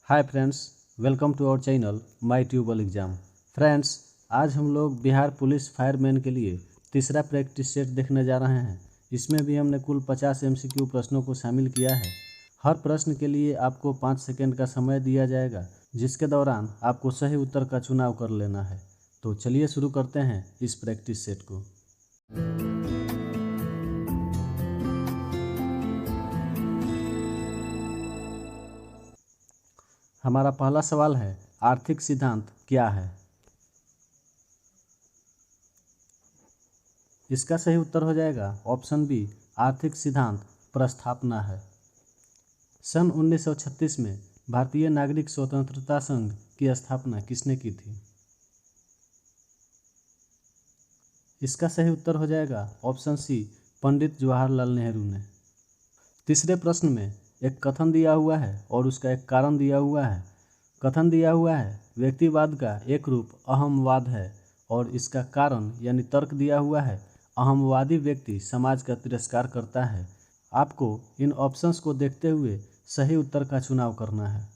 Hi friends, welcome to our channel my tubal exam. Friends, आज हम लोग Bihar police fireman के लिए तीसरा प्रैक्टिस सेट देखने जा रहे हैं। इसमें भी हमने कुल 50 MCQ प्रश्नों को शामिल किया है। हर प्रश्न के लिए आपको 5 सेकंड का समय दिया जाएगा, जिसके दौरान आपको सही उत्तर का चुनाव कर लेना है। तो चलिए शुरू करते हैं इस प्रैक्टिस सेट को। हमारा पहला सवाल है, आर्थिक सिद्धांत क्या है? इसका सही उत्तर हो जाएगा ऑप्शन बी, आर्थिक सिद्धांत प्रस्थापना है। सन 1936 में भारतीय नागरिक स्वतंत्रता संघ की स्थापना किसने की थी? इसका सही उत्तर हो जाएगा ऑप्शन सी, पंडित जवाहरलाल नेहरू ने। तीसरे प्रश्न में एक कथन दिया हुआ है और उसका एक कारण दिया हुआ है। कथन दिया हुआ है, व्यक्तिवाद का एक रूप अहमवाद है, और इसका कारण यानी तर्क दिया हुआ है, अहमवादी व्यक्ति समाज का तिरस्कार करता है। आपको इन ऑप्शंस को देखते हुए सही उत्तर का चुनाव करना है।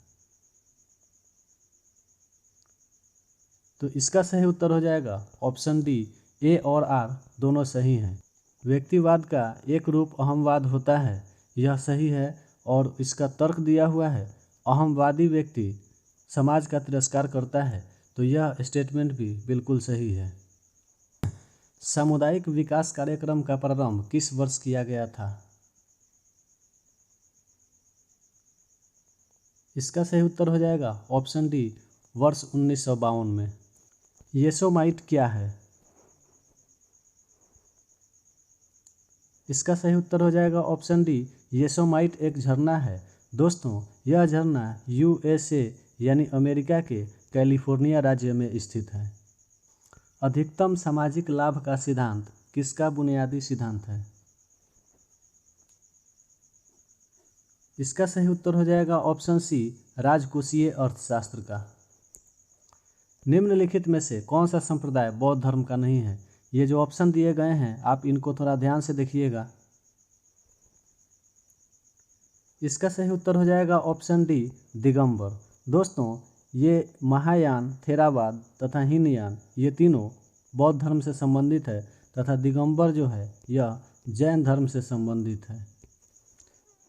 तो इसका सही उत्तर हो जाएगा ऑप्शन डी, ए और आर दोनों सही हैं। व्यक्तिवाद का एक रूप अहमवाद होता है, यह सही है, और इसका तर्क दिया हुआ है, अहमवादी व्यक्ति समाज का तिरस्कार करता है, तो यह स्टेटमेंट भी बिल्कुल सही है। सामुदायिक विकास कार्यक्रम का प्रारंभ किस वर्ष किया गया था? इसका सही उत्तर हो जाएगा ऑप्शन डी, वर्ष 1952 में। येसोमाइट क्या है? इसका सही उत्तर हो जाएगा ऑप्शन डी, येसोमाइट एक झरना है। दोस्तों, यह झरना USA यानी अमेरिका के कैलिफोर्निया राज्य में स्थित है। अधिकतम सामाजिक लाभ का सिद्धांत किसका बुनियादी सिद्धांत है? इसका सही उत्तर हो जाएगा ऑप्शन सी, राजकोषीय अर्थशास्त्र का। निम्नलिखित में से कौन सा संप्रदाय बौद्ध धर्म का नहीं है? ये जो ऑप्शन दिए गए हैं, आप इनको थोड़ा ध्यान से देखिएगा। इसका सही उत्तर हो जाएगा ऑप्शन डी, दिगंबर। दोस्तों, ये महायान, थेरावाद तथा हीनयान, ये तीनों बौद्ध धर्म से संबंधित है, तथा दिगंबर जो है यह जैन धर्म से संबंधित है।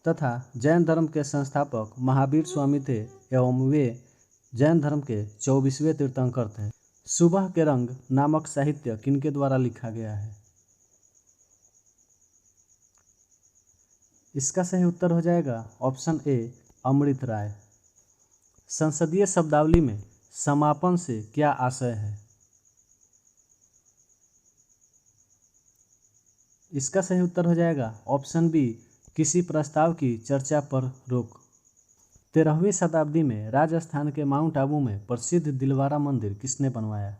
तथा जैन धर्म के संस्थापक महावीर स्वामी थे, एवं वे जैन धर्म के 24वें तीर्थंकर थे। सुबह के रंग नामक साहित्य किनके द्वारा लिखा गया है? इसका सही उत्तर हो जाएगा ऑप्शन ए, अमृत राय। संसदीय शब्दावली में समापन से क्या आशय है? इसका सही उत्तर हो जाएगा ऑप्शन बी, किसी प्रस्ताव की चर्चा पर रोक। 13वीं शताब्दी में राजस्थान के माउंट आबू में प्रसिद्ध दिलवारा मंदिर किसने बनवाया?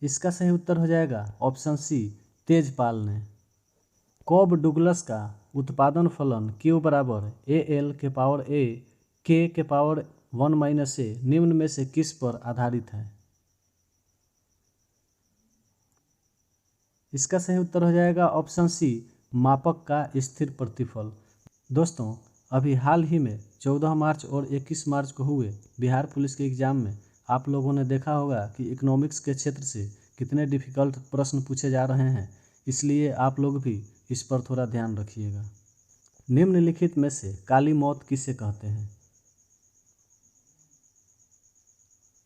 इसका सही उत्तर हो जाएगा ऑप्शन सी, तेजपाल ने। कॉब डुगलस का उत्पादन फलन Q बराबर AL के पावर A K के पावर 1 - A निम्न में से किस पर आधारित है? इसका सही उत्तर हो जाएगा ऑप्शन सी, मापक का स्थिर प्रतिफल। दोस्तों, अभी हाल ही में 14 मार्च और 21 मार्च को हुए बिहार पुलिस के एग्ज़ाम में आप लोगों ने देखा होगा कि इकोनॉमिक्स के क्षेत्र से कितने डिफ़िकल्ट प्रश्न पूछे जा रहे हैं, इसलिए आप लोग भी इस पर थोड़ा ध्यान रखिएगा। निम्नलिखित में से काली मौत किसे कहते हैं?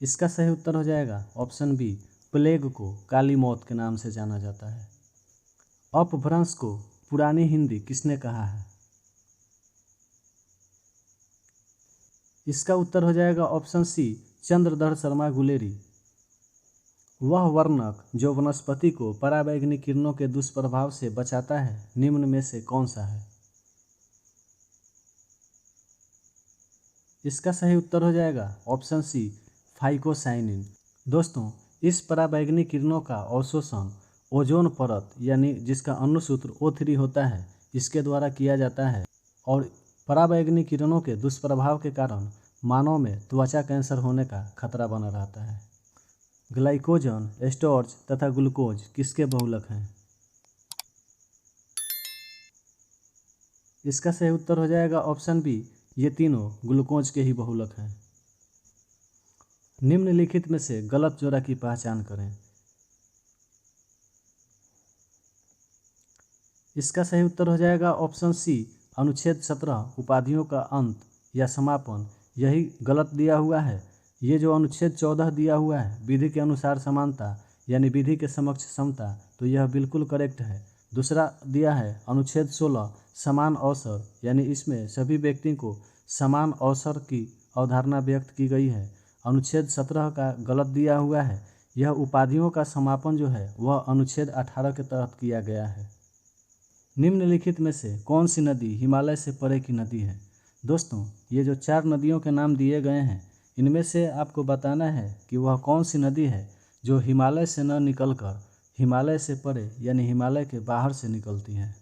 इसका सही उत्तर हो जाएगा ऑप्शन बी, प्लेग को काली मौत के नाम से जाना जाता है। अपभ्रंश को पुरानी हिंदी किसने कहा है? इसका उत्तर हो जाएगा ऑप्शन सी, चंद्रधर शर्मा गुलेरी। वह वर्णक जो वनस्पति को पराबैंगनी किरणों के दुष्प्रभाव से बचाता है, निम्न में से कौन सा है? इसका सही उत्तर हो जाएगा ऑप्शन सी, फाइकोसाइनिन। दोस्तों, इस पराबैंगनी किरणों का अवशोषण ओजोन परत यानी जिसका अणुसूत्र O3 होता है, इसके द्वारा किया जाता है, और पराबैंगनी किरणों के दुष्प्रभाव के कारण मानव में त्वचा कैंसर होने का खतरा बना रहता है। ग्लाइकोजन, स्टार्च तथा ग्लूकोज किसके बहुलक हैं? इसका सही उत्तर हो जाएगा ऑप्शन बी, ये तीनों ग्लूकोज के ही बहुलक हैं। निम्नलिखित में से गलत जोड़ा की पहचान करें। इसका सही उत्तर हो जाएगा ऑप्शन सी, अनुच्छेद 17 उपाधियों का अंत या समापन, यही गलत दिया हुआ है। ये जो अनुच्छेद 14 दिया हुआ है, विधि के अनुसार समानता यानी विधि के समक्ष समता, तो यह बिल्कुल करेक्ट है। दूसरा दिया है अनुच्छेद 16 समान अवसर, यानी इसमें सभी व्यक्ति को समान अवसर की अवधारणा व्यक्त की गई है। अनुच्छेद 17 का गलत दिया हुआ है। यह उपाधियों का समापन जो है वह अनुच्छेद 18 के तहत किया गया है। निम्नलिखित में से कौन सी नदी हिमालय से परे की नदी है। दोस्तों, ये जो 4 नदियों के नाम दिए गए हैं, इनमें से आपको बताना है कि वह कौन सी नदी है जो हिमालय से न निकलकर हिमालय से परे यानी हिमालय के बाहर से निकलती है।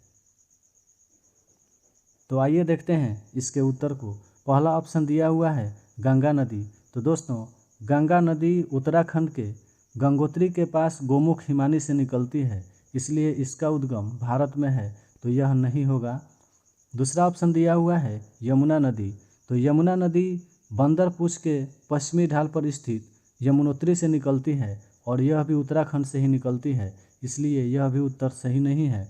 तो आइए देखते हैं इसके उत्तर को। पहला ऑप्शन दिया हुआ है गंगा नदी। तो दोस्तों, गंगा नदी उत्तराखंड के गंगोत्री के पास गोमुख हिमानी से निकलती है, इसलिए इसका उद्गम भारत में है, तो यह नहीं होगा। दूसरा ऑप्शन दिया हुआ है यमुना नदी। तो यमुना नदी बंदरपुछ के पश्चिमी ढाल पर स्थित यमुनोत्री से निकलती है और यह भी उत्तराखंड से ही निकलती है, इसलिए यह भी उत्तर सही नहीं है।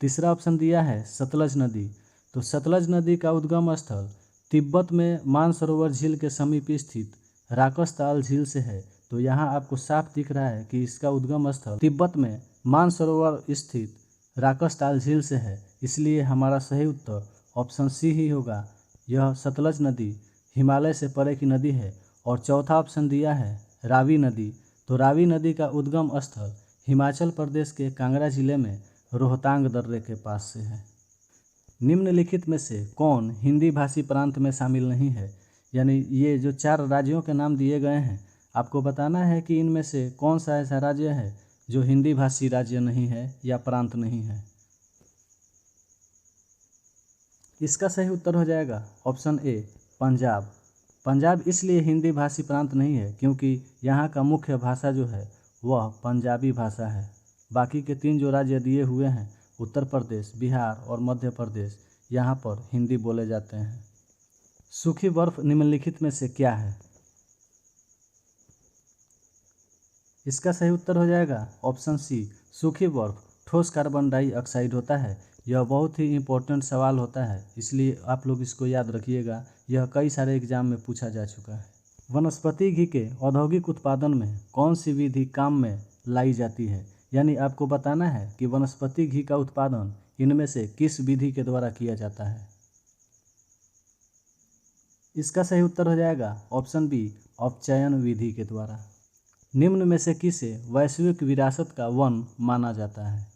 तीसरा ऑप्शन दिया है सतलज नदी। तो सतलज नदी का उद्गम स्थल तिब्बत में मानसरोवर झील के समीप स्थित राकसताल झील से है, तो यहाँ आपको साफ दिख रहा है कि इसका उद्गम स्थल तिब्बत में मानसरोवर स्थित राकसताल झील से है, इसलिए हमारा सही उत्तर ऑप्शन सी ही होगा। यह सतलज नदी हिमालय से परे की नदी है। और चौथा ऑप्शन दिया है रावी नदी। तो रावी नदी का उद्गम स्थल हिमाचल प्रदेश के कांगड़ा जिले में रोहतांग दर्रे के पास से है। निम्नलिखित में से कौन हिंदी भाषी प्रांत में शामिल नहीं है। यानी ये जो 4 राज्यों के नाम दिए गए हैं, आपको बताना है कि इनमें से कौन सा ऐसा राज्य है जो हिंदी भाषी राज्य नहीं है या प्रांत नहीं है। इसका सही उत्तर हो जाएगा ऑप्शन ए, पंजाब। पंजाब इसलिए हिंदी भाषी प्रांत नहीं है क्योंकि यहाँ का मुख्य भाषा जो है वह पंजाबी भाषा है। बाकी के 3 जो राज्य दिए हुए हैं, उत्तर प्रदेश, बिहार और मध्य प्रदेश, यहाँ पर हिंदी बोले जाते हैं। सूखी बर्फ निम्नलिखित में से क्या है। इसका सही उत्तर हो जाएगा ऑप्शन सी, सूखी बर्फ ठोस कार्बन डाइऑक्साइड होता है। यह बहुत ही इम्पोर्टेंट सवाल होता है, इसलिए आप लोग इसको याद रखिएगा। यह कई सारे एग्जाम में पूछा जा चुका है। वनस्पति घी के औद्योगिक उत्पादन में कौन सी विधि काम में लाई जाती है। यानी आपको बताना है कि वनस्पति घी का उत्पादन इनमें से किस विधि के द्वारा किया जाता है। इसका सही उत्तर हो जाएगा ऑप्शन बी, अपचयन विधि के द्वारा। निम्न में से किसे वैश्विक विरासत का वन माना जाता है।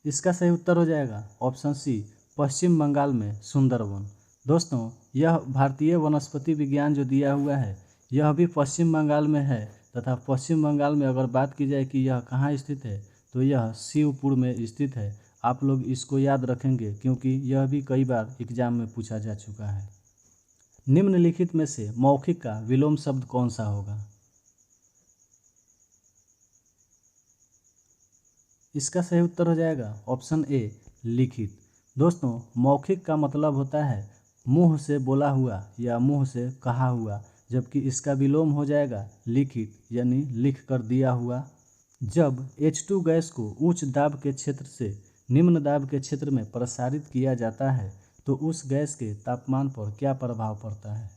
इसका सही उत्तर हो जाएगा ऑप्शन सी, पश्चिम बंगाल में सुंदरवन। दोस्तों, यह भारतीय वनस्पति विज्ञान जो दिया हुआ है, यह भी पश्चिम बंगाल में है तथा पश्चिम बंगाल में अगर बात की जाए कि यह कहाँ स्थित है, तो यह शिवपुर में स्थित है। आप लोग इसको याद रखेंगे क्योंकि यह भी कई बार एग्जाम में पूछा जा चुका है। निम्नलिखित में से मौखिक का विलोम शब्द कौन सा होगा। इसका सही उत्तर हो जाएगा ऑप्शन ए, लिखित। दोस्तों, मौखिक का मतलब होता है मुंह से बोला हुआ या मुंह से कहा हुआ, जबकि इसका विलोम हो जाएगा लिखित, यानी लिख कर दिया हुआ। जब H2 गैस को उच्च दाब के क्षेत्र से निम्न दाब के क्षेत्र में प्रसारित किया जाता है, तो उस गैस के तापमान पर क्या प्रभाव पड़ता है।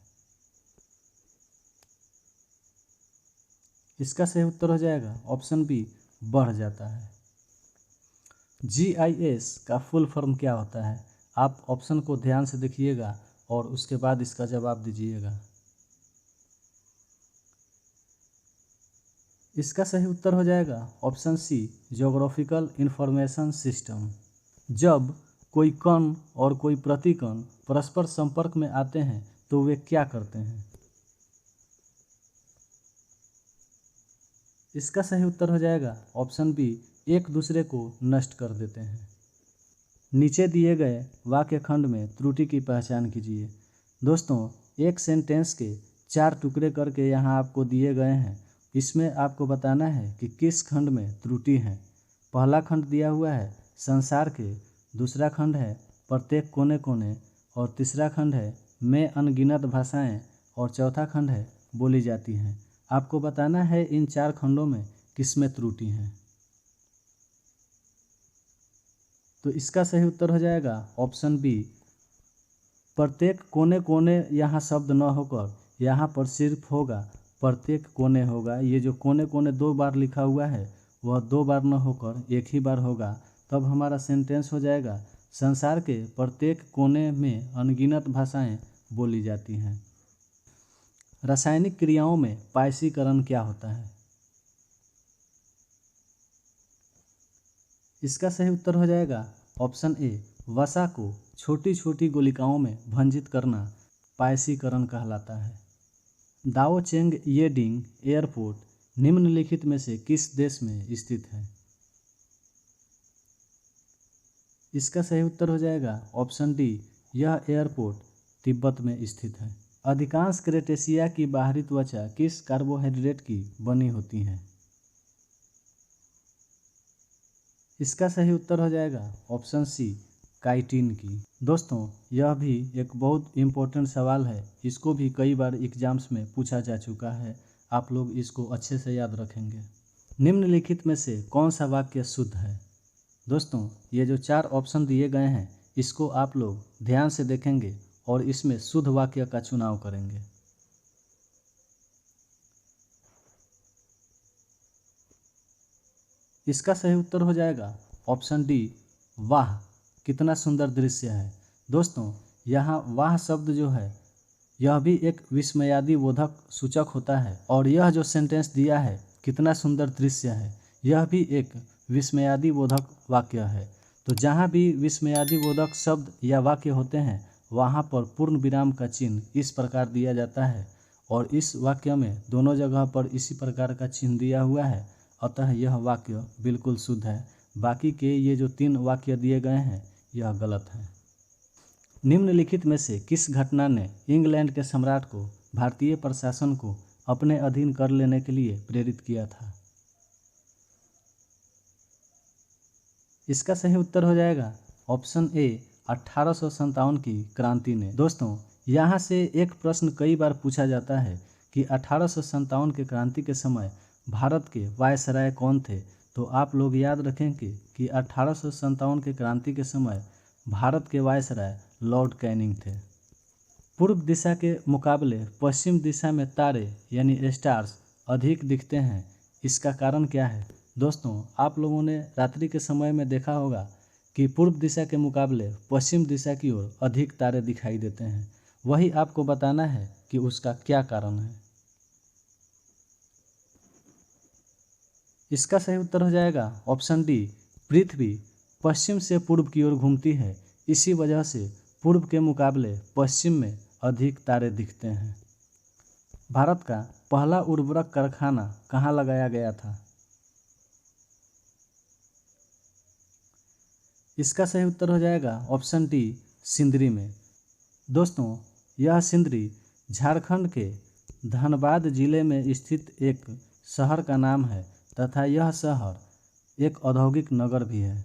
इसका सही उत्तर हो जाएगा ऑप्शन बी, बढ़ जाता है। GIS का फुल फॉर्म क्या होता है। आप ऑप्शन को ध्यान से देखिएगा और उसके बाद इसका जवाब दीजिएगा। इसका सही उत्तर हो जाएगा option C, geographical information system. जब कोई कण और कोई प्रतिकण परस्पर संपर्क में आते हैं तो वे क्या करते हैं। इसका सही उत्तर हो जाएगा ऑप्शन बी, एक दूसरे को नष्ट कर देते हैं। नीचे दिए गए वाक्य खंड में त्रुटि की पहचान कीजिए। दोस्तों, एक सेंटेंस के 4 टुकड़े करके यहाँ आपको दिए गए हैं। इसमें आपको बताना है कि किस खंड में त्रुटि है। पहला खंड दिया हुआ है, संसार के दूसरा खंड है प्रत्येक कोने कोने, और तीसरा खंड है में अनगिनत भाषाएं, और चौथा खंड है बोली जाती हैं। आपको बताना है इन 4 खंडों में किसमें त्रुटि है। तो इसका सही उत्तर हो जाएगा ऑप्शन बी, प्रत्येक कोने कोने। यहाँ शब्द न होकर यहाँ पर सिर्फ होगा प्रत्येक कोने होगा। ये जो कोने कोने 2 बार लिखा हुआ है वह 2 बार न होकर एक ही बार होगा। तब हमारा सेंटेंस हो जाएगा संसार के प्रत्येक कोने में अनगिनत भाषाएं बोली जाती हैं। रासायनिक क्रियाओं में पायसीकरण क्या होता है? इसका सही उत्तर हो जाएगा ऑप्शन ए, वसा को छोटी छोटी गोलिकाओं में भंजित करना पायसीकरण कहलाता है। दाओ चेंग येडिंग एयरपोर्ट निम्नलिखित में से किस देश में स्थित है? इसका सही उत्तर हो जाएगा ऑप्शन डी, यह एयरपोर्ट तिब्बत में स्थित है। अधिकांश क्रेटेशिया की बाहरी त्वचा किस कार्बोहाइड्रेट की बनी होती है? इसका सही उत्तर हो जाएगा ऑप्शन सी, काइटिन की। दोस्तों, यह भी एक बहुत इम्पोर्टेंट सवाल है। इसको भी कई बार एग्जाम्स में पूछा जा चुका है। आप लोग इसको अच्छे से याद रखेंगे। निम्नलिखित में से कौन सा वाक्य शुद्ध है? दोस्तों, ये जो 4 ऑप्शन दिए गए हैं इसको आप लोग ध्यान से देखेंगे और इसमें शुद्ध वाक्य का चुनाव करेंगे। इसका सही उत्तर हो जाएगा ऑप्शन डी, वाह कितना सुंदर दृश्य है। दोस्तों, यहाँ वाह शब्द जो है यह भी एक विस्मयादिबोधक सूचक होता है, और यह जो सेंटेंस दिया है कितना सुंदर दृश्य है, यह भी एक विस्मयादिबोधक वाक्य है। तो जहाँ भी विस्मयादिबोधक शब्द या वाक्य होते हैं वहाँ पर पूर्ण विराम का चिन्ह इस प्रकार दिया जाता है, और इस वाक्य में दोनों जगह पर इसी प्रकार का चिन्ह दिया हुआ है। अतः यह वाक्य बिल्कुल शुद्ध है। बाकी के ये जो 3 वाक्य दिए गए हैं यह गलत है। निम्नलिखित में से किस घटना ने इंग्लैंड के सम्राट को भारतीय प्रशासन को अपने अधीन कर लेने के लिए प्रेरित किया था? इसका सही उत्तर हो जाएगा ऑप्शन ए, 1857 की क्रांति ने। दोस्तों, यहाँ से एक प्रश्न कई बार पूछा जाता है कि 1857 के क्रांति के समय भारत के वायसराय कौन थे? तो आप लोग याद रखेंगे कि 1857 के क्रांति के समय भारत के वायसराय लॉर्ड कैनिंग थे। पूर्व दिशा के मुकाबले पश्चिम दिशा में तारे यानी स्टार्स अधिक दिखते हैं। इसका कारण क्या है? दोस्तों, आप लोगों ने रात्रि के समय में देखा होगा कि पूर्व दिशा के मुकाबले पश्चिम दिशा की ओर अधिक तारे दिखाई देते हैं। वही आपको बताना है कि उसका क्या कारण है। इसका सही उत्तर हो जाएगा ऑप्शन डी, पृथ्वी पश्चिम से पूर्व की ओर घूमती है, इसी वजह से पूर्व के मुकाबले पश्चिम में अधिक तारे दिखते हैं। भारत का पहला उर्वरक कारखाना कहाँ लगाया गया था? इसका सही उत्तर हो जाएगा ऑप्शन डी, सिंदरी में। दोस्तों, यह सिंदरी झारखंड के धनबाद जिले में स्थित एक शहर का नाम है तथा यह शहर एक औद्योगिक नगर भी है।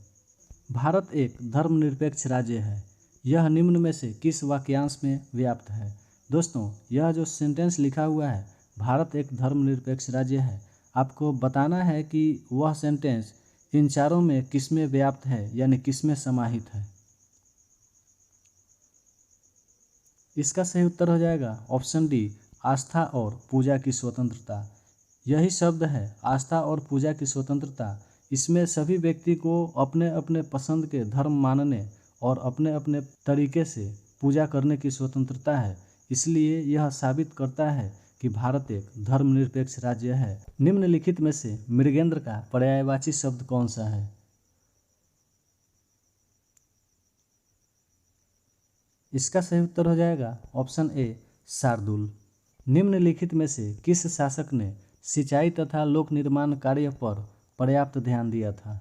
भारत एक धर्मनिरपेक्ष राज्य है। यह निम्न में से किस वाक्यांश में व्याप्त है? दोस्तों, यह जो सेंटेंस लिखा हुआ है भारत एक धर्मनिरपेक्ष राज्य है, आपको बताना है कि वह सेंटेंस इन चारों में किसमें व्याप्त है यानी किसमें समाहित है। इसका सही उत्तर हो जाएगा ऑप्शन डी, आस्था और पूजा की स्वतंत्रता। यही शब्द है आस्था और पूजा की स्वतंत्रता। इसमें सभी व्यक्ति को अपने अपने पसंद के धर्म मानने और अपने अपने तरीके से पूजा करने की स्वतंत्रता है। इसलिए यह साबित करता है कि भारत एक धर्मनिरपेक्ष राज्य है। निम्नलिखित में से मृगेंद्र का पर्यायवाची शब्द कौन सा है? इसका सही उत्तर हो जाएगा ऑप्शन ए, शार्दुल। निम्नलिखित में से किस शासक ने सिंचाई तथा लोक निर्माण कार्य पर पर्याप्त ध्यान दिया था?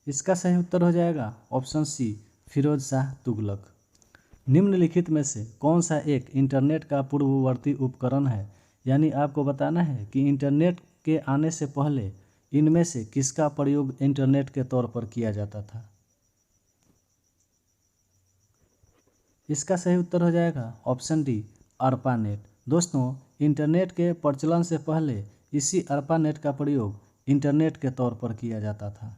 इसका सही उत्तर हो जाएगा ऑप्शन सी, फिरोज शाह तुगलक। निम्नलिखित में से कौन सा एक इंटरनेट का पूर्ववर्ती उपकरण है? यानी आपको बताना है कि इंटरनेट के आने से पहले इनमें से किसका प्रयोग इंटरनेट के तौर पर किया जाता था? इसका सही उत्तर हो जाएगा ऑप्शन डी, अर्पानेट। दोस्तों, इंटरनेट के प्रचलन से पहले इसी अर्पानेट का प्रयोग इंटरनेट के तौर पर किया जाता था।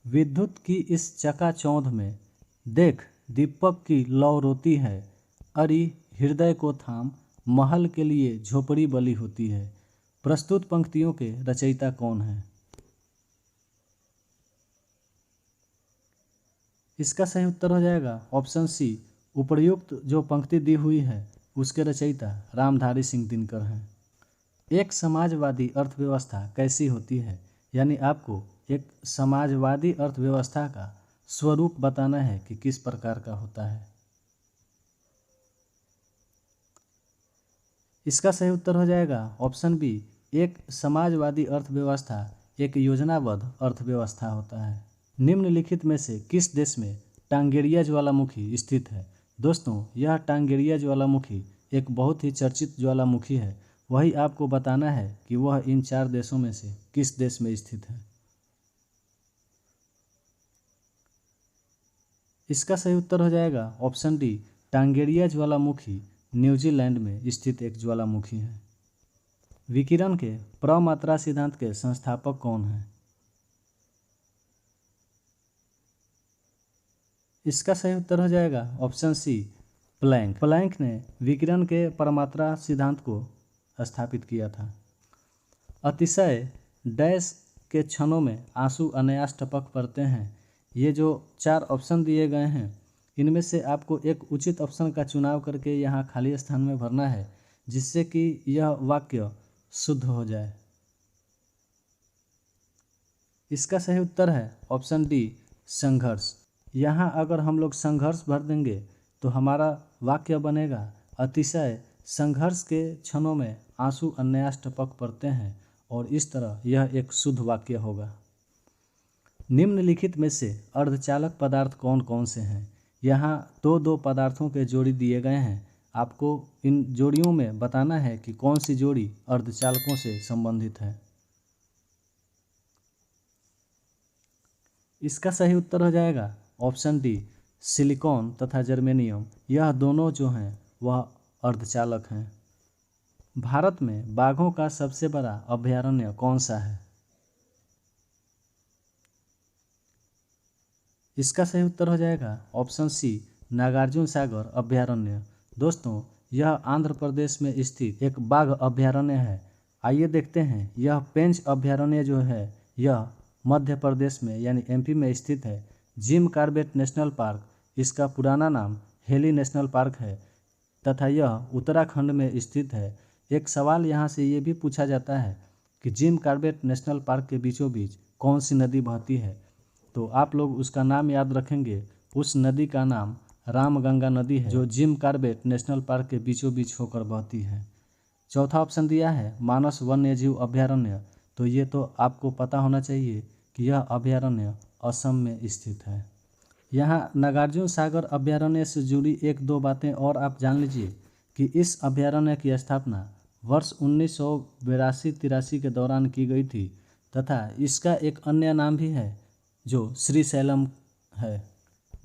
विद्युत की इस चकाचौंध में देख दीपक की लौ रोती है, अरि हृदय को थाम महल के लिए झोपड़ी बली होती है। प्रस्तुत पंक्तियों के रचयिता कौन हैं? इसका सही उत्तर हो जाएगा ऑप्शन सी, उपर्युक्त जो पंक्ति दी हुई है उसके रचयिता रामधारी सिंह दिनकर हैं। एक समाजवादी अर्थव्यवस्था कैसी होती है? यानी आपको एक समाजवादी अर्थव्यवस्था का स्वरूप बताना है कि किस प्रकार का होता है। इसका सही उत्तर हो जाएगा ऑप्शन बी, एक समाजवादी अर्थव्यवस्था एक योजनाबद्ध अर्थव्यवस्था होता है। निम्नलिखित में से किस देश में टांगेरिया ज्वालामुखी स्थित है? दोस्तों, यह टांगेरिया ज्वालामुखी एक बहुत ही चर्चित ज्वालामुखी है। वही आपको बताना है कि वह इन 4 देशों में से किस देश में स्थित है। इसका सही उत्तर हो जाएगा ऑप्शन डी, टांगेरिया ज्वालामुखी न्यूजीलैंड में स्थित एक ज्वालामुखी है। विकिरण के प्रमात्रा सिद्धांत के संस्थापक कौन हैं? इसका सही उत्तर हो जाएगा ऑप्शन सी, प्लैंक। प्लैंक ने विकिरण के प्रमात्रा सिद्धांत को स्थापित किया था। अतिशय डैश के क्षणों में आंसू अनायास टपक पड़ते हैं। ये जो 4 ऑप्शन दिए गए हैं इनमें से आपको एक उचित ऑप्शन का चुनाव करके यहाँ खाली स्थान में भरना है, जिससे कि यह वाक्य शुद्ध हो जाए। इसका सही उत्तर है ऑप्शन डी, संघर्ष। यहाँ अगर हम लोग संघर्ष भर देंगे तो हमारा वाक्य बनेगा, अतिशय संघर्ष के क्षणों में आंसू अनायास टपक पड़ते हैं, और इस तरह यह एक शुद्ध वाक्य होगा। निम्नलिखित में से अर्धचालक पदार्थ कौन कौन से हैं? यहाँ 2 पदार्थों के जोड़ी दिए गए हैं। आपको इन जोड़ियों में बताना है कि कौन सी जोड़ी अर्धचालकों से संबंधित है। इसका सही उत्तर हो जाएगा ऑप्शन डी, सिलिकॉन तथा जर्मेनियम। यह दोनों जो हैं वह अर्धचालक हैं। भारत में बाघों का सबसे बड़ा अभयारण्य कौन सा है? इसका सही उत्तर हो जाएगा ऑप्शन सी, नागार्जुन सागर अभयारण्य। दोस्तों, यह आंध्र प्रदेश में स्थित एक बाघ अभयारण्य है। आइए देखते हैं, यह पेंच अभयारण्य जो है यह मध्य प्रदेश में यानी एमपी में स्थित है। जिम कॉर्बेट नेशनल पार्क, इसका पुराना नाम हेली नेशनल पार्क है तथा यह उत्तराखंड में स्थित है। एक सवाल यहाँ से ये भी पूछा जाता है कि जिम कॉर्बेट नेशनल पार्क के बीचों बीच कौन सी नदी बहती है, तो आप लोग उसका नाम याद रखेंगे। उस नदी का नाम रामगंगा नदी है, जो जिम कॉर्बेट नेशनल पार्क के बीचों बीच होकर बहती है। चौथा ऑप्शन दिया है मानस वन्यजीव अभयारण्य, तो ये तो आपको पता होना चाहिए कि यह अभयारण्य असम में स्थित है। यहाँ नागार्जुन सागर अभयारण्य से जुड़ी 1-2 बातें और आप जान लीजिए कि इस अभयारण्य की स्थापना वर्ष 1982-83 के दौरान की गई थी तथा इसका एक अन्य नाम भी है जो श्रीशैलम है।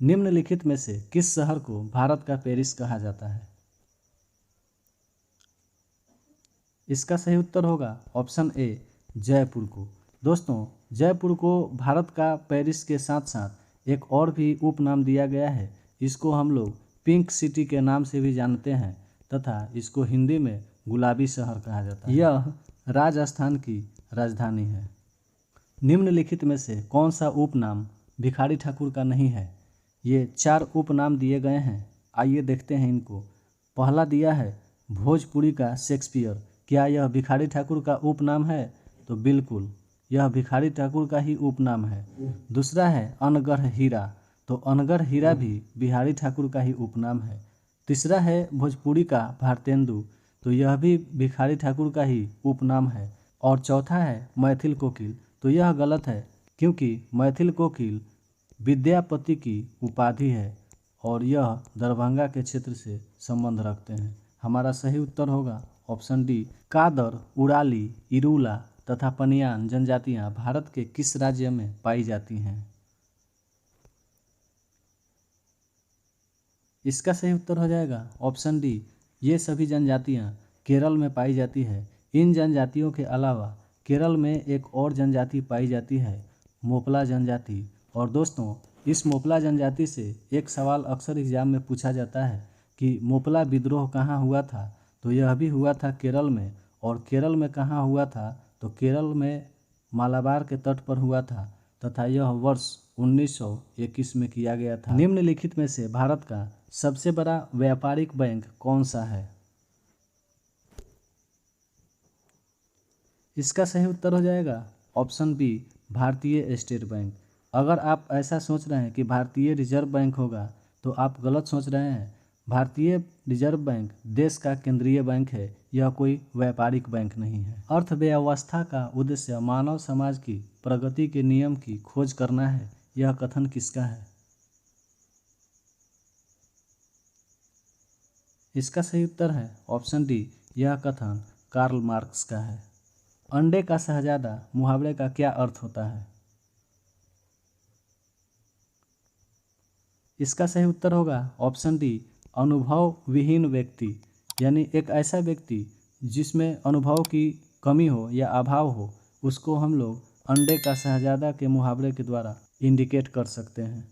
निम्नलिखित में से किस शहर को भारत का पेरिस कहा जाता है? इसका सही उत्तर होगा ऑप्शन ए, जयपुर को। दोस्तों, जयपुर को भारत का पेरिस के साथ साथ एक और भी उपनाम दिया गया है। इसको हम लोग पिंक सिटी के नाम से भी जानते हैं तथा इसको हिंदी में गुलाबी शहर कहा जाता है। यह राजस्थान की राजधानी है। निम्नलिखित में से कौन सा उपनाम भिखारी ठाकुर का नहीं है? ये 4 उपनाम दिए गए हैं, आइए देखते हैं इनको। पहला दिया है भोजपुरी का शेक्सपियर। क्या यह भिखारी ठाकुर का उपनाम है? तो बिल्कुल, यह भिखारी ठाकुर का ही उपनाम है। दूसरा है अनगढ़ हीरा, तो अनगढ़ हीरा भी बिहारी ठाकुर का ही उपनाम है। तीसरा है भोजपुरी का भारतेंदु, तो यह भी भिखारी ठाकुर का ही उपनाम है। और चौथा है मैथिल कोकिल, तो यह गलत है क्योंकि मैथिल कोकिल विद्यापति की उपाधि है और यह दरभंगा के क्षेत्र से संबंध रखते हैं। हमारा सही उत्तर होगा ऑप्शन डी, कादर, उड़ाली, इरूला तथा पनियान जनजातियां भारत के किस राज्य में पाई जाती हैं? इसका सही उत्तर हो जाएगा ऑप्शन डी, ये सभी जनजातियां केरल में पाई जाती है। इन जनजातियों के अलावा केरल में एक और जनजाति पाई जाती है, मोपला जनजाति। और दोस्तों, इस मोपला जनजाति से एक सवाल अक्सर एग्जाम में पूछा जाता है कि मोपला विद्रोह कहाँ हुआ था, तो यह भी हुआ था केरल में। और केरल में कहाँ हुआ था, तो केरल में मालाबार के तट पर हुआ था तथा यह वर्ष 1921 में किया गया था। निम्नलिखित में से भारत का सबसे बड़ा व्यापारिक बैंक कौन सा है? इसका सही उत्तर हो जाएगा ऑप्शन बी, भारतीय स्टेट बैंक। अगर आप ऐसा सोच रहे हैं कि भारतीय रिजर्व बैंक होगा तो आप गलत सोच रहे हैं। भारतीय रिजर्व बैंक देश का केंद्रीय बैंक है, यह कोई व्यापारिक बैंक नहीं है। अर्थव्यवस्था का उद्देश्य मानव समाज की प्रगति के नियम की खोज करना है, यह कथन किसका है? इसका सही उत्तर है ऑप्शन डी, यह कथन कार्ल मार्क्स का है। अंडे का शहजादा मुहावरे का क्या अर्थ होता है? इसका सही उत्तर होगा ऑप्शन डी, अनुभव विहीन व्यक्ति। यानी एक ऐसा व्यक्ति जिसमें अनुभव की कमी हो या अभाव हो, उसको हम लोग अंडे का शहजादा के मुहावरे के द्वारा इंडिकेट कर सकते हैं।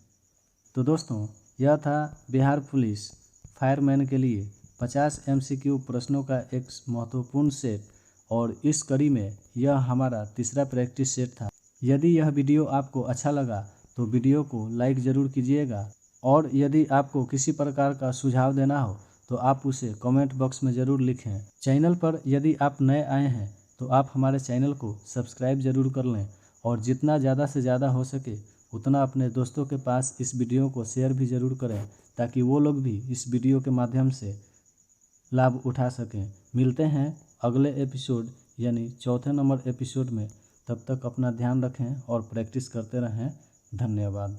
तो दोस्तों, यह था बिहार पुलिस फायरमैन के लिए 50 MCQ प्रश्नों का एक महत्वपूर्ण सेट, और इस कड़ी में यह हमारा तीसरा प्रैक्टिस सेट था। यदि यह वीडियो आपको अच्छा लगा तो वीडियो को लाइक ज़रूर कीजिएगा, और यदि आपको किसी प्रकार का सुझाव देना हो तो आप उसे कमेंट बॉक्स में ज़रूर लिखें। चैनल पर यदि आप नए आए हैं तो आप हमारे चैनल को सब्सक्राइब ज़रूर कर लें, और जितना ज़्यादा से ज़्यादा हो सके उतना अपने दोस्तों के पास इस वीडियो को शेयर भी ज़रूर करें, ताकि वो लोग भी इस वीडियो के माध्यम से लाभ उठा सकें। मिलते हैं अगले एपिसोड यानी चौथे नंबर एपिसोड में। तब तक अपना ध्यान रखें और प्रैक्टिस करते रहें। धन्यवाद।